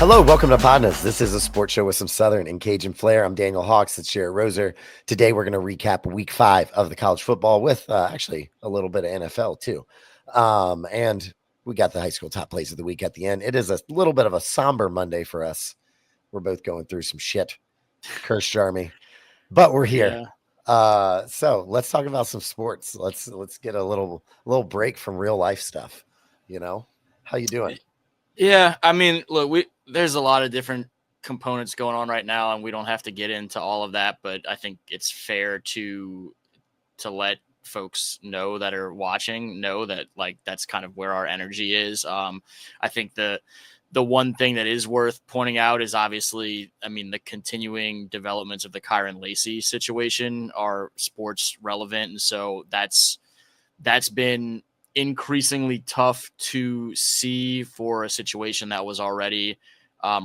Hello, welcome to PODnas. This is a sports show with some Southern and Cajun flair. I'm Daniel Hawks. It's Jared Roser. Today, we're going to recap week 5 of the college football with actually a little bit of NFL too. And we got the high school top plays of the week at the end. It is a little bit of a somber Monday for us. We're both going through some shit. Curse Jarmy. But we're here. Yeah. So let's talk about some sports. Let's get a little break from real life stuff. You know, how you doing? Yeah, I mean, look, there's a lot of different components going on right now, and we don't have to get into all of that. But I think it's fair to let folks know that are watching know that like that's kind of where our energy is. I think the one thing that is worth pointing out is obviously, I mean, the continuing developments of the Kyron Lacey situation are sports relevant, and so that's been increasingly tough to see for a situation that was already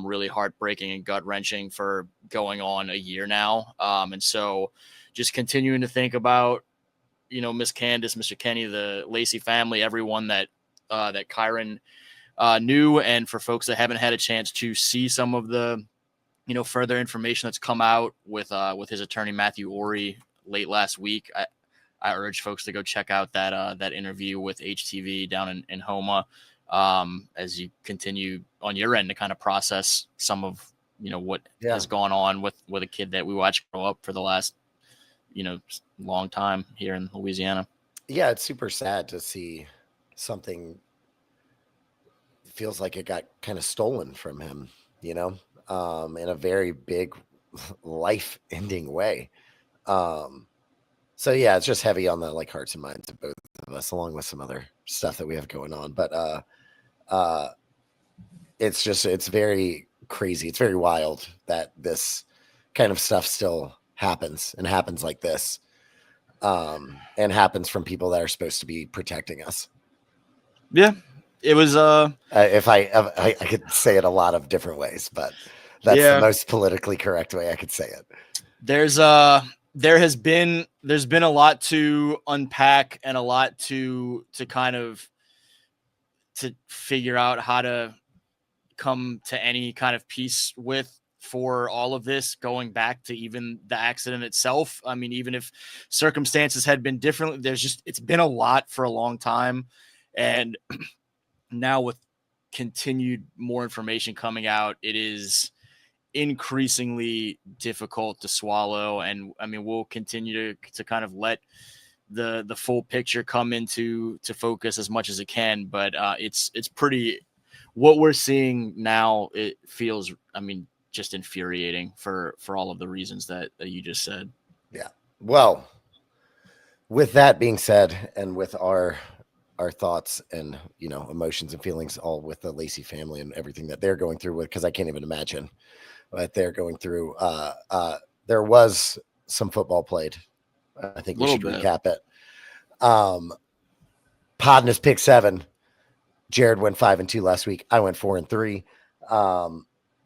really heartbreaking and gut-wrenching for going on a year now. And so just continuing to think about, Miss Candace, Mr. Kenny, the Lacey family, everyone that Kyron knew, and for folks that haven't had a chance to see some of the, further information that's come out with his attorney, Matthew Ory, late last week. I urge folks to go check out that interview with HTV down in Homa as you continue on your end to kind of process some of what has gone on with a kid that we watched grow up for the last long time here in Louisiana. Yeah, it's super sad to see something feels like it got kind of stolen from him, in a very big life-ending way. So yeah, it's just heavy on the like hearts and minds of both of us, along with some other stuff that we have going on. But it's very crazy. It's very wild that this kind of stuff still happens and happens like this, and happens from people that are supposed to be protecting us. Yeah, it was. If I could say it a lot of different ways, but that's the most politically correct way I could say it. There's been a lot to unpack and a lot to kind of to figure out how to come to any kind of peace with for all of this, going back to even the accident itself. I mean, even if circumstances had been different, it's been a lot for a long time. And now with continued more information coming out, it is increasingly difficult to swallow. And I mean, we'll continue to kind of let the full picture come into focus as much as it can, but it's pretty, what we're seeing now, it feels, I mean, just infuriating for all of the reasons that you just said. Yeah. Well, with that being said, and with our thoughts and emotions and feelings all with the Lacey family and everything that they're going through with, because I can't even imagine what they're going through. There was some football played. I think we should recap it. PODnas pick 7. Jared went 5-2 last week. I went 4-3.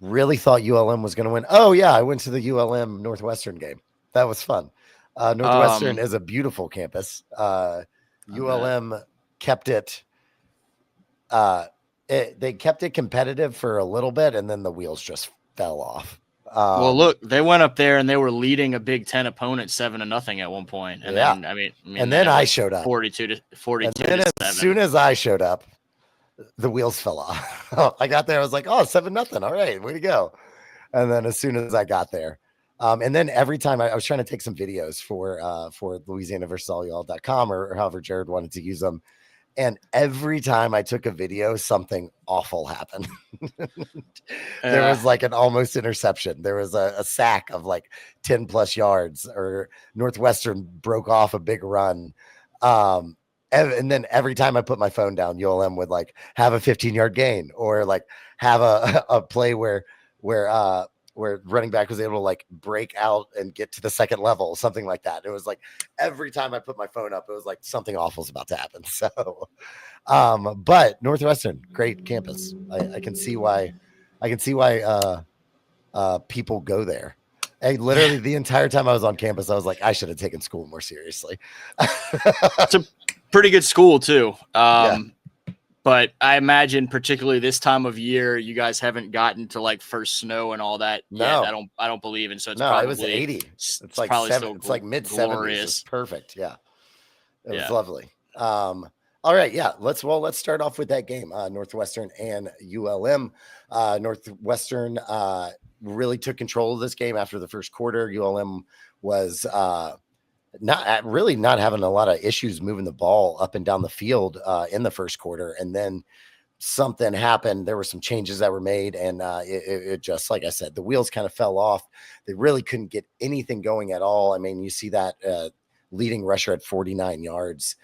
Really thought ULM was going to win. Oh yeah, I went to the ULM Northwestern game. That was fun. Northwestern is a beautiful campus. ULM kept it. They kept it competitive for a little bit, and then the wheels just fell off. Well, look, they went up there and they were leading a Big Ten opponent 7-0 at one point, and then I mean, and then I showed up 42-7. And then as soon as I showed up, the wheels fell off. I got there, I was like, "Oh, 7-0, all right, way to go!" And then as soon as I got there, and then every time I was trying to take some videos for Louisiana versus allyall.com or however Jared wanted to use them. And every time I took a video, something awful happened. There was like an almost interception. There was a sack of like 10 plus yards, or Northwestern broke off a big run. And then every time I put my phone down, ULM would like have a 15-yard gain, or like have a play where running back was able to like break out and get to the second level, something like that. It was like every time I put my phone up, it was like something awful is about to happen. So, but Northwestern, great campus. I can see why people go there. And literally the entire time I was on campus, I was like, I should have taken school more seriously. It's a pretty good school too. But But I imagine, particularly this time of year, you guys haven't gotten to like first snow and all that yet. No. I don't believe in. So it's No, it was probably 80. it's It's like probably still it's like mid 70s. glorious. It's perfect. Yeah. It was Yeah. lovely. All right, yeah. Let's start off with that game, Northwestern and ULM. Northwestern really took control of this game after the first quarter. ULM was not having a lot of issues moving the ball up and down the field in the first quarter, and then something happened. There were some changes that were made, and it just, like I said, the wheels kind of fell off. They really couldn't get anything going at all. I mean, you see that leading rusher at 49 yards.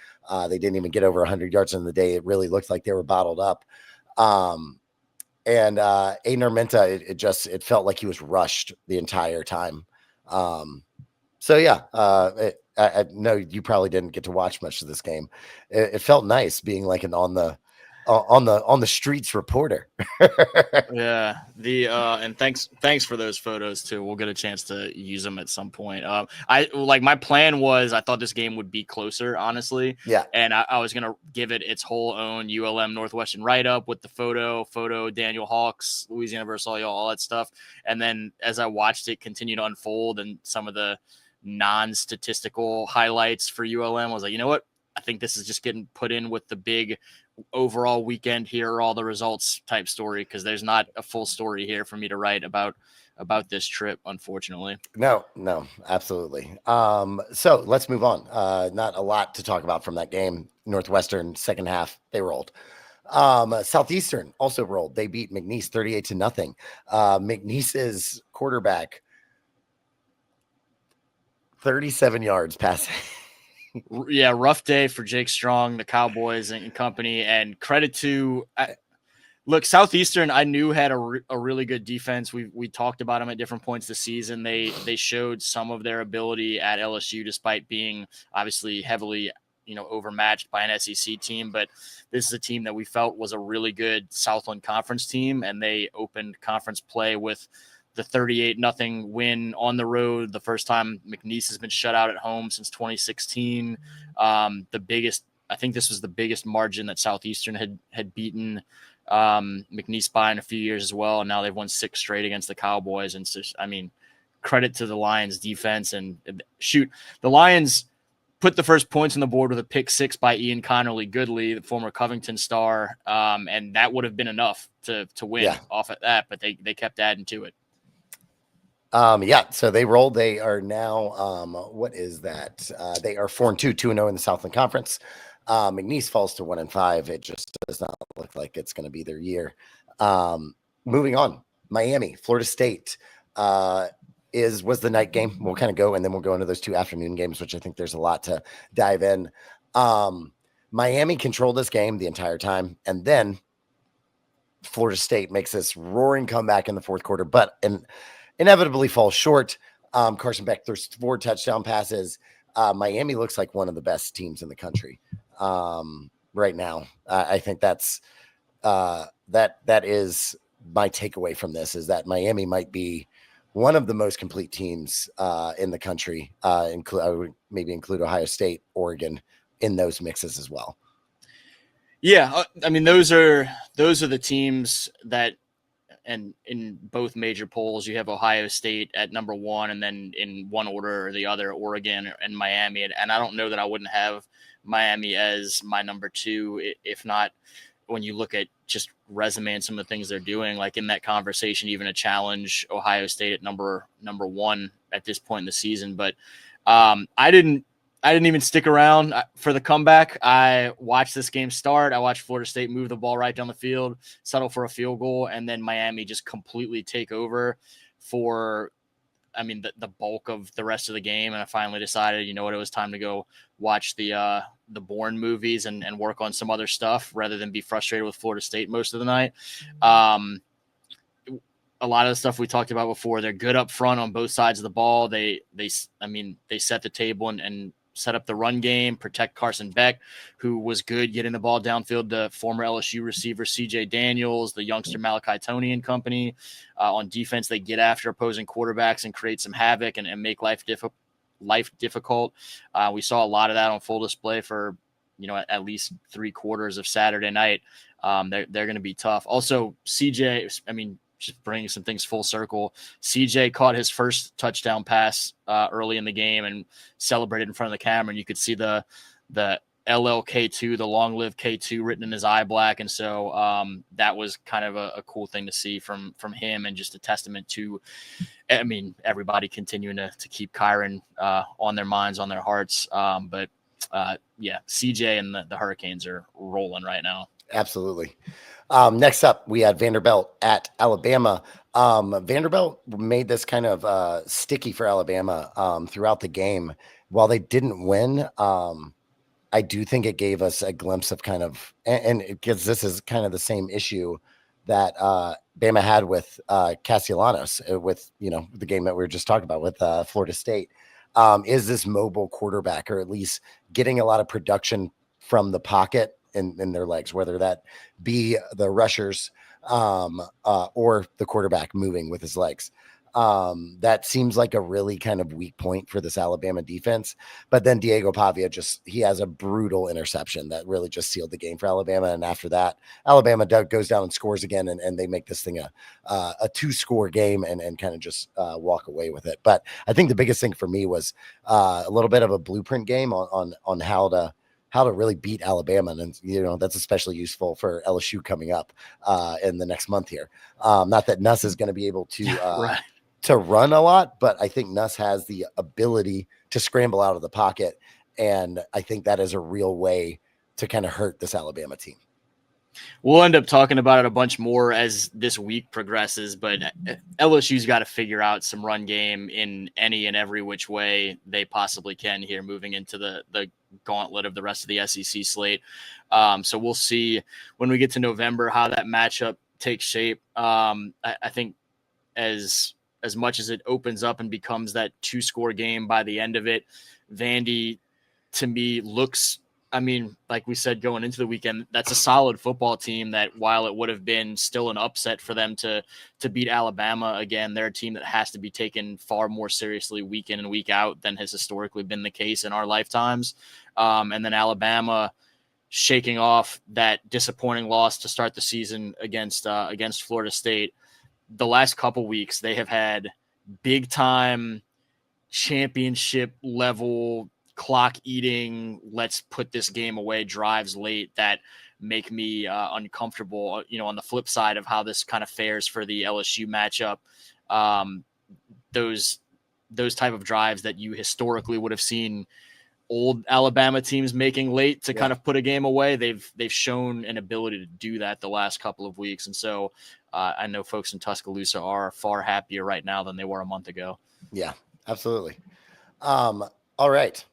They didn't even get over 100 yards in the day. It really looked like they were bottled up. And Aiden Armenta, it felt like he was rushed the entire time. So yeah, I know you probably didn't get to watch much of this game. It felt nice being like an on the streets reporter. Yeah. And thanks for those photos too. We'll get a chance to use them at some point. My plan was, I thought this game would be closer, honestly. Yeah. And I was gonna give it its whole own ULM Northwestern write up with the photo, Daniel Hawks, Louisiana versus all that stuff. And then as I watched it continue to unfold and some of the non-statistical highlights for ULM, I was like, you know what? I think this is just getting put in with the big overall weekend. Here are all the results type story, because there's not a full story here for me to write about this trip, unfortunately. No, absolutely. So let's move on. Not a lot to talk about from that game. Northwestern second half, they rolled. Southeastern also rolled. They beat McNeese 38-0. McNeese's quarterback, 37 yards passing. Yeah, rough day for Jake Strong, the Cowboys and company. And credit to look, Southeastern, I knew had a really good defense. We talked about them at different points this season. They showed some of their ability at LSU, despite being obviously heavily overmatched by an SEC team. But this is a team that we felt was a really good Southland Conference team, and they opened conference play with the 38-0 win on the road. The first time McNeese has been shut out at home since 2016. I think this was the biggest margin that Southeastern had beaten McNeese by in a few years as well. And now they've won 6 straight against the Cowboys. And so, I mean, credit to the Lions defense. And the Lions put the first points on the board with a pick 6 by Ian Connerly Goodley, the former Covington star. And that would have been enough to win off of that, but they kept adding to it. So they rolled. They are now, what is that? They are 4-2, 2-0 in the Southland Conference. McNeese falls to 1-5. It just does not look like it's going to be their year. Moving on, Miami, Florida State was the night game. We'll kind of go, and then we'll go into those 2 afternoon games, which I think there's a lot to dive in. Miami controlled this game the entire time, and then Florida State makes this roaring comeback in the fourth quarter, but inevitably falls short. Carson Beck throws 4 touchdown passes. Miami looks like one of the best teams in the country right now. I think that's that is my takeaway from this, is that Miami might be one of the most complete teams in the country. I would maybe include Ohio State, Oregon in those mixes as well. Yeah, I mean, those are the teams that, and in both major polls, you have Ohio State at number 1, and then in one order or the other, Oregon and Miami. And I don't know that I wouldn't have Miami as my number 2, if not, when you look at just resume and some of the things they're doing, like in that conversation, even a challenge Ohio State at number 1 at this point in the season. But I didn't even stick around for the comeback. I watched this game start. I watched Florida State move the ball right down the field, settle for a field goal, and then Miami just completely take over for, the bulk of the rest of the game. And I finally decided, it was time to go watch the Bourne movies and work on some other stuff rather than be frustrated with Florida State most of the night. A lot of the stuff we talked about before, they're good up front on both sides of the ball. They set the table and set up the run game, protect Carson Beck, who was good getting the ball downfield to former LSU receiver CJ Daniels, the youngster Malachi Toney and company. On defense, they get after opposing quarterbacks and create some havoc and make life difficult. We saw a lot of that on full display for, at least 3 quarters of Saturday night. they're going to be tough. Also, CJ, I mean, just bringing some things full circle. CJ caught his first touchdown pass early in the game and celebrated in front of the camera, and you could see the LLK2, the long live K2 written in his eye black. And so that was kind of a cool thing to see from him, and just a testament to, I mean, everybody continuing to keep Kyron on their minds, on their hearts. But yeah, CJ and the Hurricanes are rolling right now. Absolutely. Next up, we had Vanderbilt at Alabama. Vanderbilt made this kind of sticky for Alabama throughout the game. While they didn't win, I do think it gave us a glimpse of kind of, and because this is kind of the same issue that Bama had with Castellanos, with, you know, the game that we were just talking about with Florida State. Is this mobile quarterback, or at least getting a lot of production from the pocket in their legs, whether that be the rushers or the quarterback moving with his legs. That seems like a really kind of weak point for this Alabama defense. But then Diego Pavia he has a brutal interception that really just sealed the game for Alabama. And after that, Alabama goes down and scores again, and they make this thing a 2-score game and kind of just walk away with it. But I think the biggest thing for me was a little bit of a blueprint game on how to really beat Alabama. And, you know, that's especially useful for LSU coming up in the next month here. Not that Nuss is going to be able to, Right. to run a lot, but I think Nuss has the ability to scramble out of the pocket. And I think that is a real way to kind of hurt this Alabama team. We'll end up talking about it a bunch more as this week progresses, but LSU's got to figure out some run game in any and every which way they possibly can here moving into the gauntlet of the rest of the SEC slate. So we'll see when we get to November how that matchup takes shape. I think as much as it opens up and becomes that 2-score game by the end of it, Vandy, to me, looks, I mean, like we said, going into the weekend, that's a solid football team that, while it would have been still an upset for them to beat Alabama, again, they're a team that has to be taken far more seriously week in and week out than has historically been the case in our lifetimes. And then Alabama shaking off that disappointing loss to start the season against Florida State. The last couple weeks, they have had big time championship level clock eating, let's put this game away drives late that make me uncomfortable. You know, on the flip side of how this kind of fares for the LSU matchup, those type of drives that you historically would have seen old Alabama teams making late to kind of put a game away, they've shown an ability to do that the last couple of weeks. And so I know folks in Tuscaloosa are far happier right now than they were a month ago. Yeah, absolutely. All right.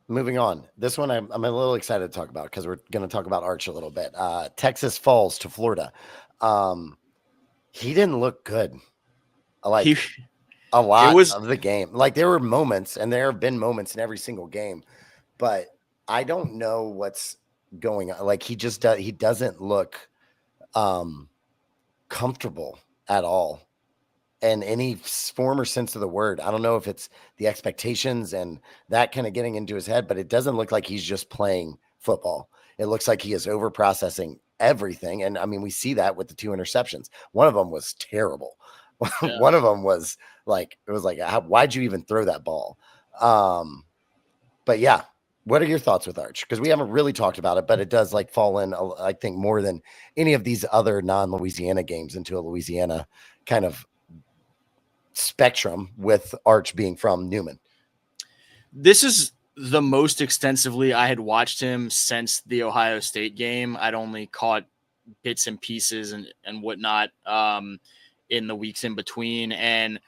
Moving on. This one I'm a little excited to talk about because we're going to talk about Arch a little bit. Texas falls to Florida. He didn't look good. A lot of the game. Like, there were moments, and there have been moments in every single game, but I don't know what's going on. Like, he doesn't look comfortable at all in any form or sense of the word. I don't know if it's the expectations and that kind of getting into his head, but it doesn't look like he's just playing football. It looks like he is over processing everything. And I mean, we see that with the 2 interceptions. One of them was terrible. Yeah. One of them was like, it was like, why'd you even throw that ball? But yeah, what are your thoughts with Arch? Because we haven't really talked about it, but it does like fall in, I think, more than any of these other non-Louisiana games into a Louisiana kind of spectrum, with Arch being from Newman. This is the most extensively I had watched him since the Ohio State game. I'd only caught bits and pieces and whatnot in the weeks in between. And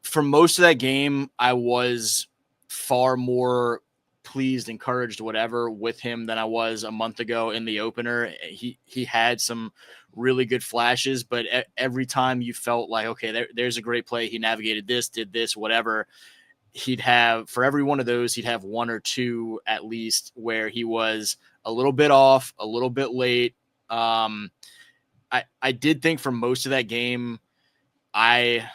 for most of that game, I was far more pleased, encouraged, whatever, with him than I was a month ago in the opener. He had some really good flashes, but every time you felt like, okay, there's a great play, he navigated this, did this, whatever, he'd have, for every one of those, he'd have 1 or 2 at least where he was a little bit off, a little bit late. I did think for most of that game, I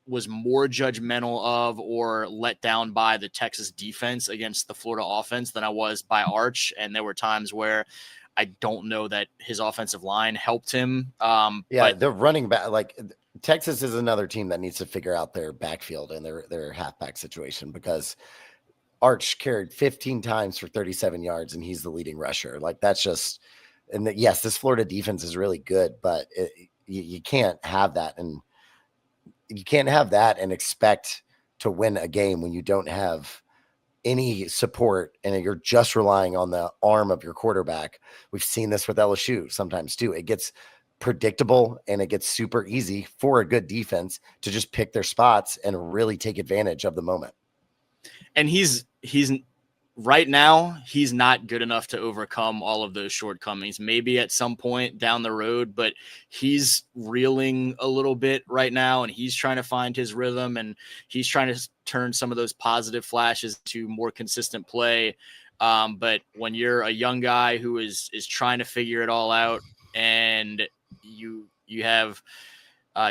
was more judgmental of or let down by the Texas defense against the Florida offense than I was by Arch. And there were times where I don't know that his offensive line helped him. Yeah, but the running back, like Texas is another team that needs to figure out their backfield and their halfback situation, because Arch carried 15 times for 37 yards and he's the leading rusher. Like that's just, and yes, this Florida defense is really good, but you can't have that. And you can't have that and expect to win a game when you don't have any support and you're just relying on the arm of your quarterback. We've seen this with LSU sometimes too. It gets predictable and it gets super easy for a good defense to just pick their spots and really take advantage of the moment. And he's right now, he's not good enough to overcome all of those shortcomings. Maybe at some point down the road, but he's reeling a little bit right now, and he's trying to find his rhythm, and he's trying to turn some of those positive flashes to more consistent play. But when you're a young guy who is trying to figure it all out, and you have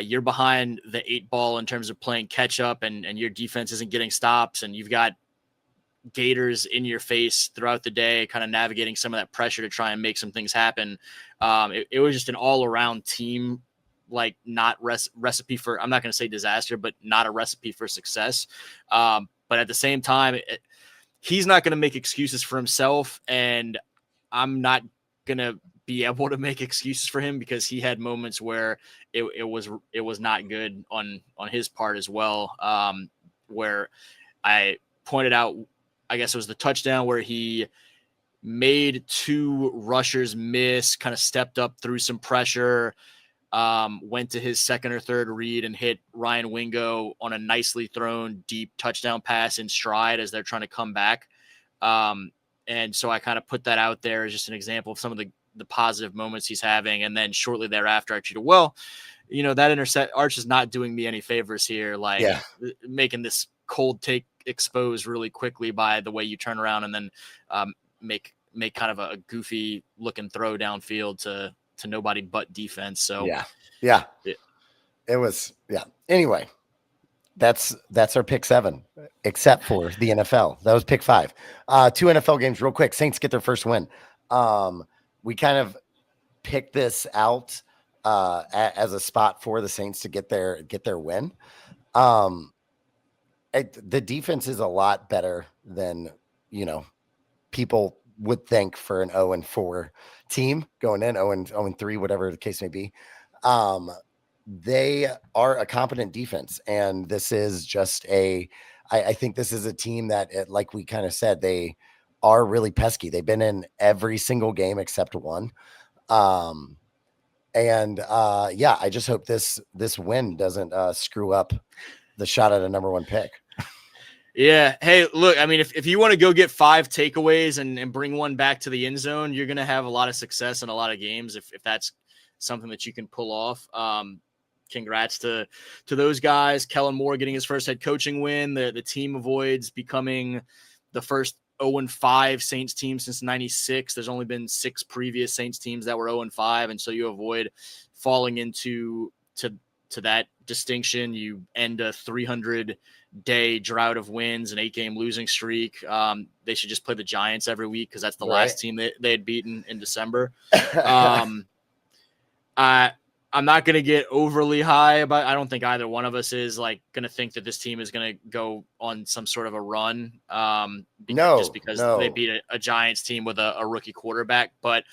you're behind the 8 ball in terms of playing catch up, and your defense isn't getting stops, and you've got Gators in your face throughout the day, kind of navigating some of that pressure to try and make some things happen. It was just an all around team, like not recipe for, I'm not going to say disaster, but not a recipe for success. But at the same time, he's not going to make excuses for himself. And I'm not going to be able to make excuses for him, because he had moments where it was not good on his part as well. Where I pointed out, I guess it was the touchdown where he made 2 rushers miss, kind of stepped up through some pressure, went to his second or third read and hit Ryan Wingo on a nicely thrown deep touchdown pass in stride as they're trying to come back. And so I kind of put that out there as just an example of some of the positive moments he's having. And then shortly thereafter, I treated, well, that Arch is not doing me any favors here, like making this cold take exposed really quickly by the way you turn around and then make kind of a goofy looking throw downfield to nobody but defense. So yeah. It was, Anyway, that's our pick 7, except for the NFL. That was pick 5. 2 NFL games real quick. Saints get their first win. We kind of picked this out as a spot for the Saints to get their win. The defense is a lot better than, people would think for an 0-4 team going in, 0-3, whatever the case may be. They are a competent defense, and this is just I think this is a team that, like we kind of said, they are really pesky. They've been in every single game except one. I just hope this win doesn't screw up the shot at a number 1 pick. Yeah. Hey, look, I mean, if you want to go get 5 takeaways and bring one back to the end zone, you're going to have a lot of success in a lot of games if that's something that you can pull off. Congrats to those guys. Kellen Moore getting his first head coaching win. The team avoids becoming the first 0-5 Saints team since 96. There's only been 6 previous Saints teams that were 0-5, and so you avoid falling into that distinction. You end a 300-day drought of wins, an 8-game losing streak. They should just play the Giants every week, because that's the last team they had beaten in December. I'm not going to get overly high about. I don't think either one of us is like going to think that this team is going to go on some sort of a run. Because they beat a Giants team with a rookie quarterback. But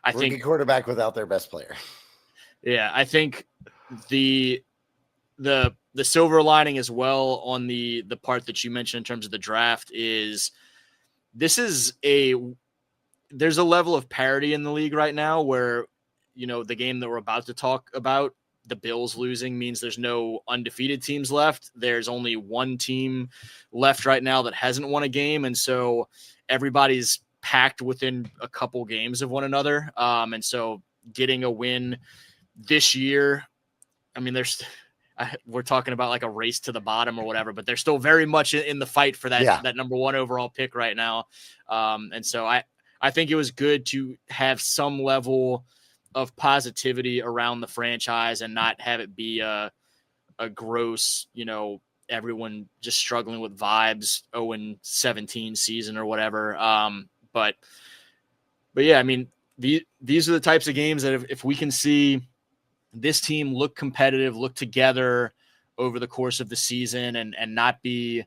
I think rookie quarterback without their best player. Yeah, I think the silver lining as well on the part that you mentioned in terms of the draft is there's a level of parity in the league right now where, the game that we're about to talk about, the Bills losing means there's no undefeated teams left. There's only one team left right now that hasn't won a game. And so everybody's packed within a couple games of one another. And so getting a win this year, I mean, we're talking about like a race to the bottom or whatever, but they're still very much in the fight for that number 1 overall pick right now. And so I think it was good to have some level of positivity around the franchise and not have it be a gross, everyone just struggling with vibes 0-17 season or whatever. But yeah, I mean, these are the types of games that if we can see this team look competitive, look together over the course of the season, and not be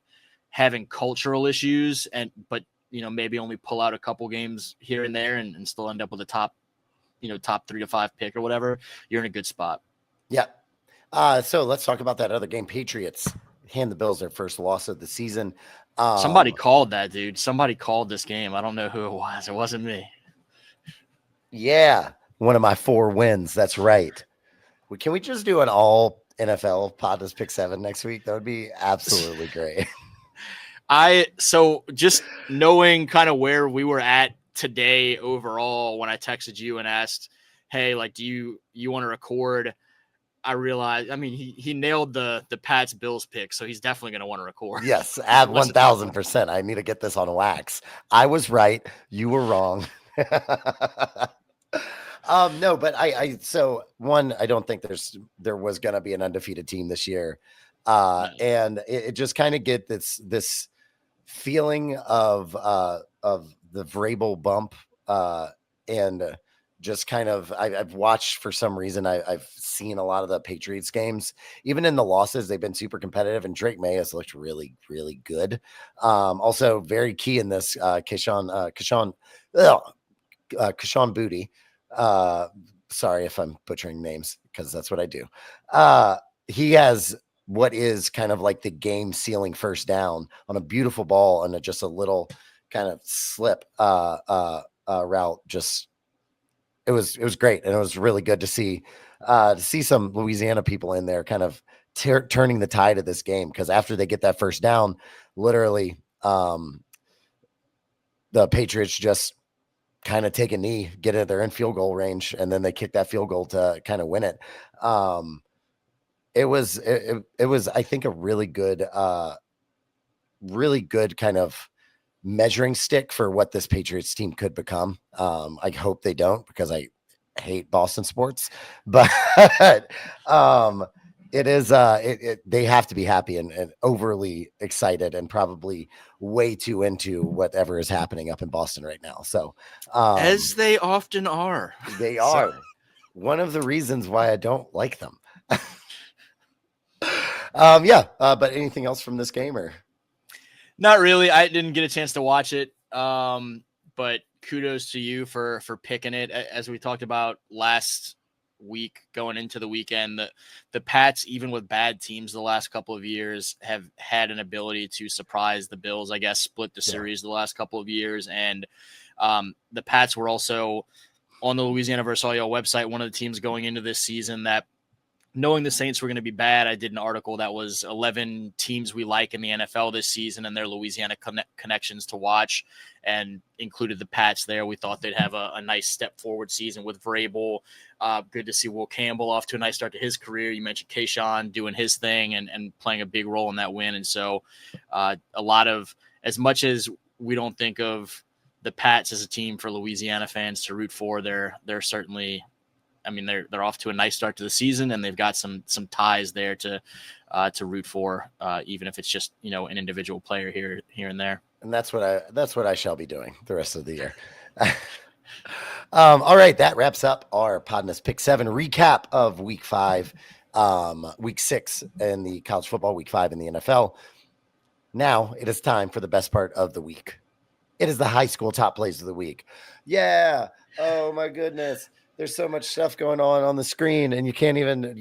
having cultural issues, but maybe only pull out a couple games here and there and still end up with a top 3 to 5 pick or whatever, you're in a good spot. Yeah. So let's talk about that other game. Patriots hand the Bills their first loss of the season. Somebody called that, dude. Somebody called this game. I don't know who it was. It wasn't me. Yeah. One of my 4 wins. That's right. Can we just do an all NFL PODnas Pick 7 next week? That would be absolutely great. So just knowing kind of where we were at today overall, when I texted you and asked, hey, like, do you want to record? I realized, he nailed the Pats Bills pick, so he's definitely going to want to record. Yes, at 1000%. I need to get this on wax. I was right. You were wrong. No, but I don't think there was going to be an undefeated team this year. No. And it just kind of get this feeling of the Vrabel bump, and just kind of, I've watched, for some reason, I've seen a lot of the Patriots games. Even in the losses, they've been super competitive, and Drake May has looked really, really good. Also very key in this, Kayshon Boutte. Sorry if I'm butchering names, because that's what I do. He has what is kind of like the game sealing first down on a beautiful ball and just a little kind of slip route. Just it was great, and it was really good to see some Louisiana people in there kind of turning the tide of this game, because after they get that first down, literally the Patriots just kind of take a knee, get it, they're in field goal range, and then they kick that field goal to kind of win it. It was, I think, a really good kind of measuring stick for what this Patriots team could become. I hope they don't, because I hate Boston sports, but it is, they have to be happy and overly excited, and probably way too into whatever is happening up in Boston right now. So, as they often are, they are one of the reasons why I don't like them. But anything else from this game, or? Not really. I didn't get a chance to watch it. But kudos to you for picking it. As we talked about last week going into the weekend, the Pats, even with bad teams the last couple of years, have had an ability to surprise the Bills, I guess, split the series the last couple of years. And the Pats were also on the Louisiana Versus Audio website, one of the teams going into this season that, knowing the Saints were going to be bad, I did an article that was 11 teams we like in the NFL this season and their Louisiana connections to watch, and included the Pats there. We thought they'd have a nice step forward season with Vrabel. Good to see Will Campbell off to a nice start to his career. You mentioned Kayshon doing his thing and playing a big role in that win. And so a lot of, as much as we don't think of the Pats as a team for Louisiana fans to root for, they're certainly, they're off to a nice start to the season, and they've got some ties there to root for, even if it's just, an individual player here and there. And that's what I shall be doing the rest of the year. All right, that wraps up our PODnas Pick 7 recap of Week 5, Week 6 in the college football, Week 5 in the NFL. Now it is time for the best part of the week. It is the high school top plays of the week. Yeah. Oh my goodness. There's so much stuff going on the screen, and you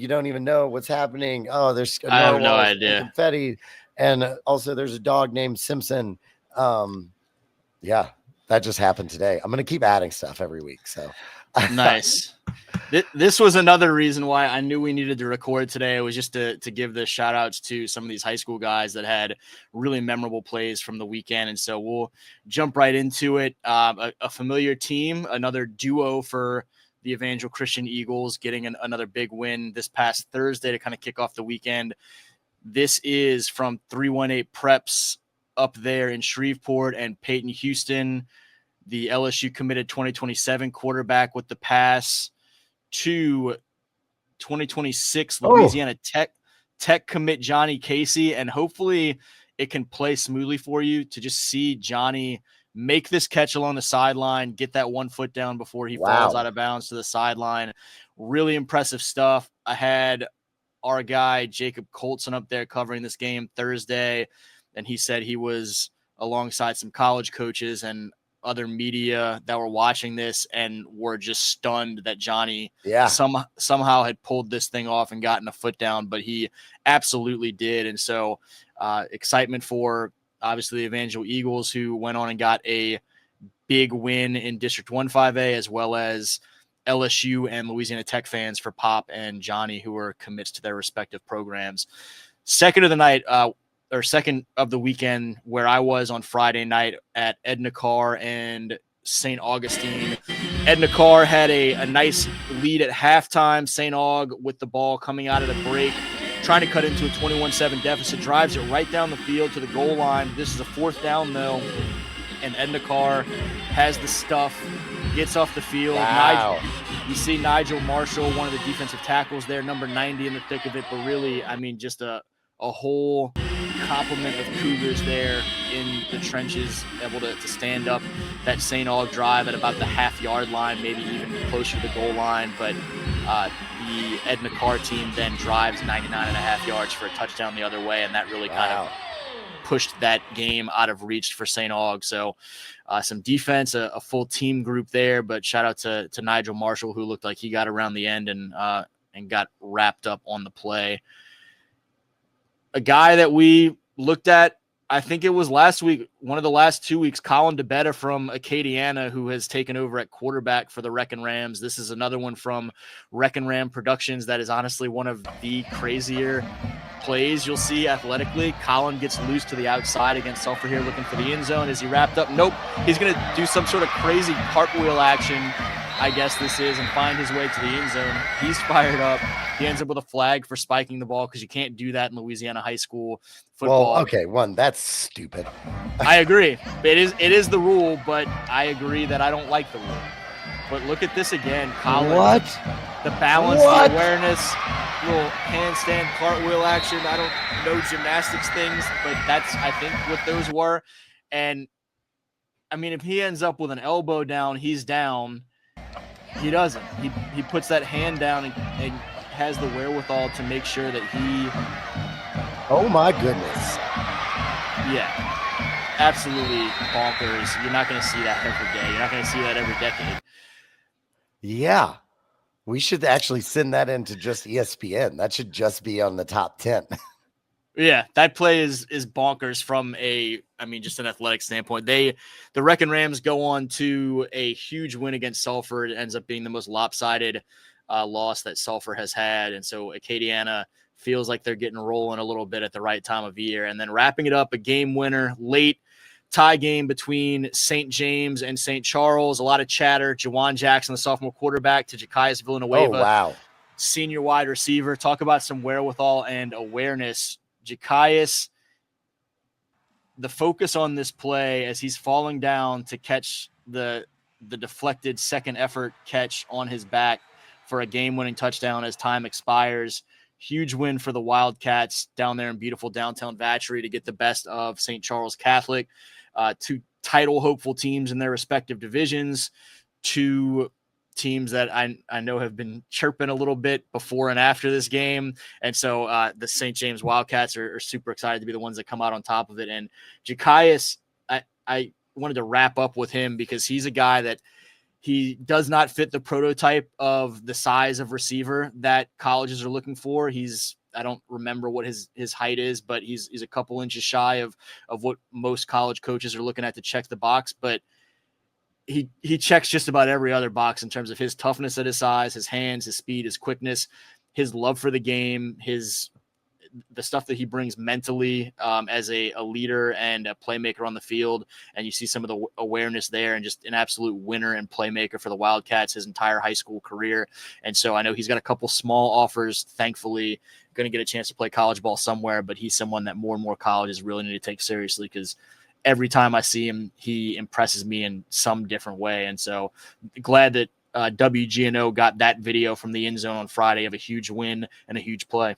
don't even know what's happening. Oh, there's I have no idea. Confetti, and also there's a dog named Simpson. Yeah, that just happened today. I'm gonna keep adding stuff every week. So nice. This was another reason why I knew we needed to record today. It was just to give the shout outs to some of these high school guys that had really memorable plays from the weekend. And so we'll jump right into it. A familiar team, another duo for the Evangel Christian Eagles, getting another big win this past Thursday to kind of kick off the weekend. This is from 318 Preps up there in Shreveport and Peyton Houston, the LSU committed 2027 quarterback, with the pass to 2026 Louisiana Tech commit Johnny Casey. And hopefully it can play smoothly for you. To just see Johnny make this catch along the sideline, get that 1 foot down before he falls out of bounds to the sideline. Really impressive stuff. I had our guy Jacob Colson up there covering this game Thursday, and he said he was alongside some college coaches and other media that were watching this and were just stunned that Johnny somehow had pulled this thing off and gotten a foot down, but he absolutely did. And so excitement for obviously the Evangel Eagles, who went on and got a big win in District 1 5A, as well as LSU and Louisiana Tech fans for Pop and Johnny, who were commits to their respective programs. Second of the night, or second of the weekend, where I was on Friday night at Edna Carr and St. Augustine. Edna Carr had a nice lead at halftime. St. Aug with the ball coming out of the break, trying to cut into a 21-7 deficit, drives it right down the field to the goal line. This is a 4th down, though, and Edna Carr has the stuff, gets off the field. Wow. You see Nigel Marshall, one of the defensive tackles there, number 90 in the thick of it, but really, I mean, just a whole complement of Cougars there in the trenches, able to stand up that St. Aug drive at about the half-yard line, maybe even closer to the goal line. But the Edna Carr team then drives 99.5 yards for a touchdown the other way, and that really kind of pushed that game out of reach for St. Aug. So some defense, a full team group there, but shout out to Nigel Marshall, who looked like he got around the end and got wrapped up on the play. A guy that we looked at, I think it was last week, one of the last 2 weeks, Colin DeBetta from Acadiana, who has taken over at quarterback for the Wreckin' Rams. This is another one from Wreckin' Ram Productions that is honestly one of the crazier plays you'll see athletically. Colin gets loose to the outside against Sulphur here, looking for the end zone. Is he wrapped up? Nope. He's going to do some sort of crazy cartwheel action, I guess this is, and find his way to the end zone. He's fired up. He ends up with a flag for spiking the ball because you can't do that in Louisiana high school football. Well, okay, that's stupid. I agree. It is the rule, but I agree that I don't like the rule. But look at this again, Colin. What? The balance, the awareness, little handstand cartwheel action. I don't know gymnastics things, but that's, I think, what those were. And, I mean, if he ends up with an elbow down, he's down. He doesn't. He puts that hand down and has the wherewithal to make sure that he... Oh, my goodness. Yeah. Absolutely bonkers. You're not going to see that every day. You're not going to see that every decade. Yeah. We should actually send that into just ESPN. That should just be on the top 10. Yeah, that play is bonkers from just an athletic standpoint. The Wreckin' Rams go on to a huge win against Sulphur. It ends up being the most lopsided loss that Sulphur has had. And so Acadiana feels like they're getting rolling a little bit at the right time of year. And then wrapping it up, a game winner late, tie game between St. James and St. Charles. A lot of chatter. Jawan Jackson, the sophomore quarterback, to Jacaius Villanueva. Oh, wow. Senior wide receiver. Talk about some wherewithal and awareness. Jacaius, the focus on this play as he's falling down to catch the deflected second effort catch on his back for a game-winning touchdown as time expires. Huge win for the Wildcats down there in beautiful downtown Vacherie to get the best of St. Charles Catholic. Two title hopeful teams in their respective divisions. Two teams that I know have been chirping a little bit before and after this game. And so the St. James Wildcats are super excited to be the ones that come out on top of it. And Jacaius, I wanted to wrap up with him because he's a guy that he does not fit the prototype of the size of receiver that colleges are looking for. I don't remember what his height is, but he's a couple inches shy of what most college coaches are looking at to check the box. But he checks just about every other box in terms of his toughness at his size, his hands, his speed, his quickness, his love for the game, the stuff that he brings mentally as a leader and a playmaker on the field. And you see some of the awareness there, and just an absolute winner and playmaker for the Wildcats his entire high school career. And so I know he's got a couple small offers, thankfully, going to get a chance to play college ball somewhere, but he's someone that more and more colleges really need to take seriously because every time I see him, he impresses me in some different way. And so glad that WGNO got that video from the end zone on Friday of a huge win and a huge play.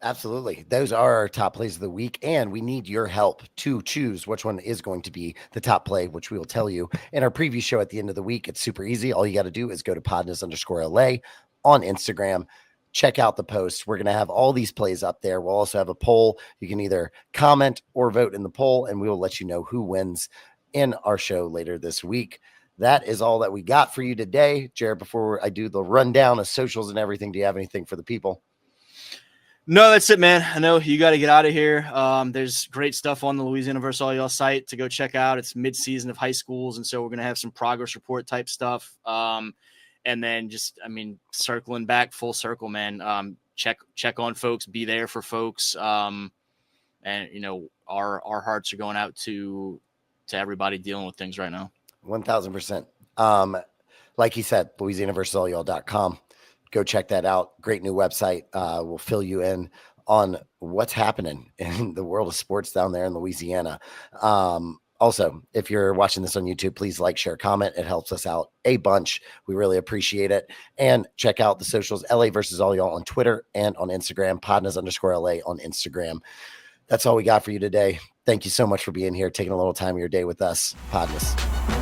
Absolutely. Those are our top plays of the week, and we need your help to choose which one is going to be the top play, which we will tell you in our preview show at the end of the week. It's super easy. All you got to do is go to PODnas_LA on Instagram. Check out the post. We're going to have all these plays up there. We'll also have a poll. You can either comment or vote in the poll, and we will let you know who wins in our show later this week. That is all that we got for you today. Jared, before I do the rundown of socials and everything, do you have anything for the people? No, that's it, man. I know you got to get out of here. There's great stuff on the Louisiana versus all y'all site to go check out. It's mid-season of high schools, and so we're gonna have some progress report type stuff. And then just, I mean, circling back full circle, man. Check on folks, be there for folks. And you know, our hearts are going out to everybody dealing with things right now. 1000%. Like he said, LouisianaVersusAllYall.com. Go check that out. Great new website. We'll fill you in on what's happening in the world of sports down there in Louisiana. Also, if you're watching this on YouTube, please like, share, comment. It helps us out a bunch. We really appreciate it. And check out the socials, LA versus all y'all on Twitter and on Instagram, PODnas_LA on Instagram. That's all we got for you today. Thank you so much for being here, taking a little time of your day with us. PODnas.